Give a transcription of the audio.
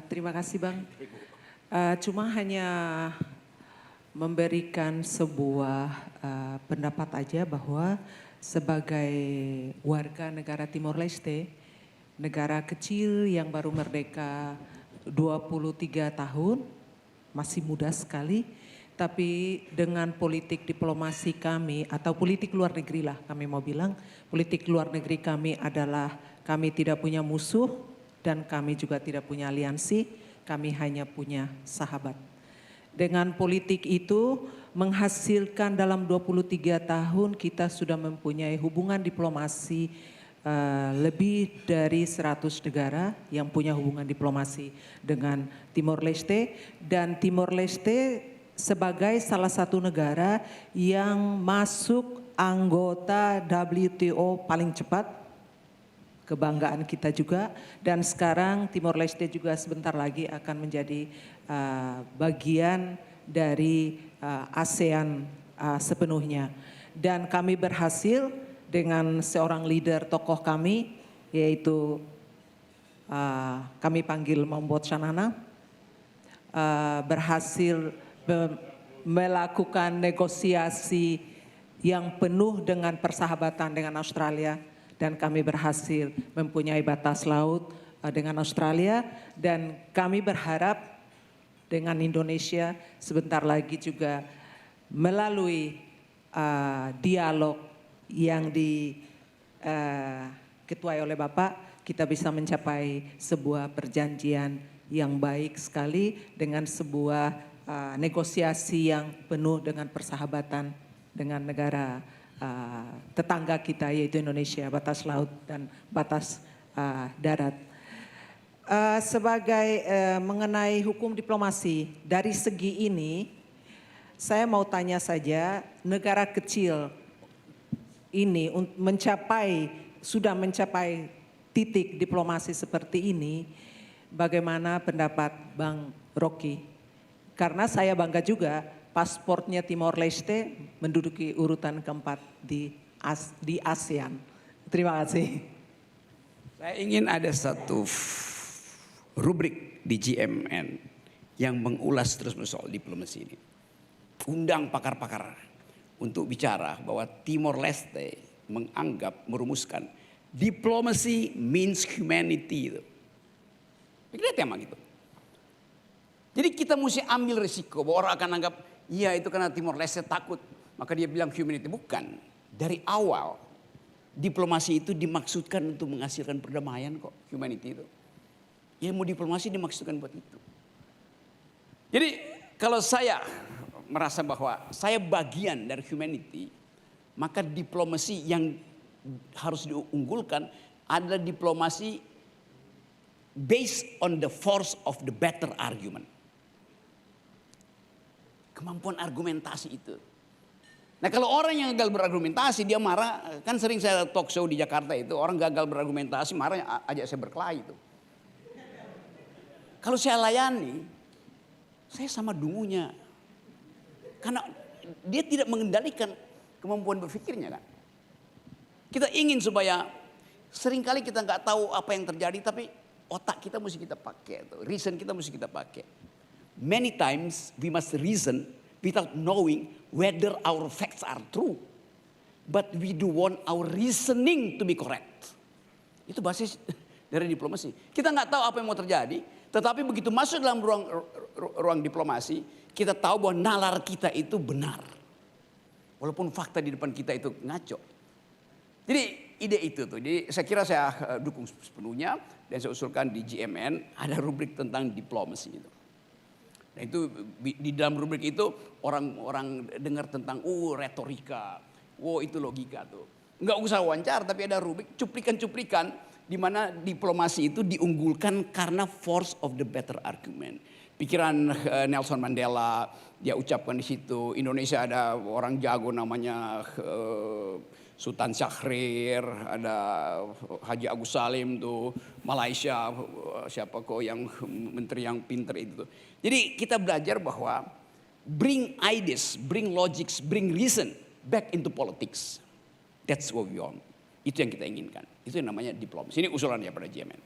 Terima kasih Bang. Cuma hanya memberikan sebuah pendapat aja bahwa sebagai warga negara Timor Leste, negara kecil yang baru merdeka 23 tahun, masih muda sekali, tapi dengan politik diplomasi kami atau politik luar negeri lah kami mau bilang, politik luar negeri kami adalah kami tidak punya musuh dan kami juga tidak punya aliansi, kami hanya punya sahabat. Dengan politik itu menghasilkan dalam 23 tahun kita sudah mempunyai hubungan diplomasi lebih dari 100 negara yang punya hubungan diplomasi dengan Timor Leste, dan Timor Leste sebagai salah satu negara yang masuk anggota WTO paling cepat, kebanggaan kita juga, dan sekarang Timor Leste juga sebentar lagi akan menjadi bagian dari ASEAN sepenuhnya. Dan kami berhasil dengan seorang leader tokoh kami, yaitu kami panggil Mombot Shanana, berhasil melakukan negosiasi yang penuh dengan persahabatan dengan Australia, dan kami berhasil mempunyai batas laut dengan Australia, dan kami berharap dengan Indonesia sebentar lagi juga melalui dialog yang diketuai oleh Bapak, kita bisa mencapai sebuah perjanjian yang baik sekali dengan sebuah negosiasi yang penuh dengan persahabatan dengan negara tetangga kita, yaitu Indonesia, batas laut dan batas darat. Sebagai mengenai hukum diplomasi, dari segi ini saya mau tanya saja, negara kecil ini sudah mencapai titik diplomasi seperti ini, bagaimana pendapat Bang Rocky? Karena saya bangga juga pasportnya Timor Leste menduduki urutan keempat di ASEAN. Terima kasih. Saya ingin ada satu rubrik di GMN yang mengulas terus soal diplomasi ini. Undang pakar-pakar untuk bicara bahwa Timor Leste merumuskan diplomacy means humanity itu. Pikirnya tema gitu. Jadi kita mesti ambil risiko bahwa orang akan anggap, iya itu karena Timor Leste takut, maka dia bilang humanity. Bukan. Dari awal diplomasi itu dimaksudkan untuk menghasilkan perdamaian kok, humanity itu. Ilmu diplomasi dimaksudkan buat itu. Jadi kalau saya merasa bahwa saya bagian dari humanity, maka diplomasi yang harus diunggulkan adalah diplomasi based on the force of the better argument. Kemampuan argumentasi itu. Nah kalau orang yang gagal berargumentasi dia marah, kan sering saya talk show di Jakarta itu, orang gagal berargumentasi marah ajak saya berkelahi itu. Kalau saya layani, saya sama dungunya. Karena dia tidak mengendalikan kemampuan berpikirnya kan. Kita ingin supaya seringkali kita nggak tahu apa yang terjadi, tapi otak kita mesti kita pakai, reason kita mesti kita pakai. Many times we must reason without knowing whether our facts are true, but we do want our reasoning to be correct. Itu basis dari diplomasi. Kita nggak tahu apa yang mau terjadi, tetapi begitu masuk dalam ruang diplomasi, kita tahu bahwa nalar kita itu benar. Walaupun fakta di depan kita itu ngaco. Jadi ide itu tuh. Jadi saya kira saya dukung sepenuhnya dan saya usulkan di GMN ada rubrik tentang diplomasi itu. Nah itu di dalam rubrik itu orang dengar tentang retorika, itu logika tuh. Enggak usah wawancara tapi ada rubrik cuplikan-cuplikan di mana diplomasi itu diunggulkan karena force of the better argument. Pikiran Nelson Mandela dia ucapkan di situ. Indonesia ada orang jago namanya Sultan Syahrir, ada Haji Agus Salim tuh, Malaysia siapa kok yang menteri yang pinter itu. Jadi kita belajar bahwa bring ideas, bring logics, bring reason back into politics. That's what we want. Itu yang kita inginkan. Itu yang namanya diplomasi. Ini usulannya pada GMN.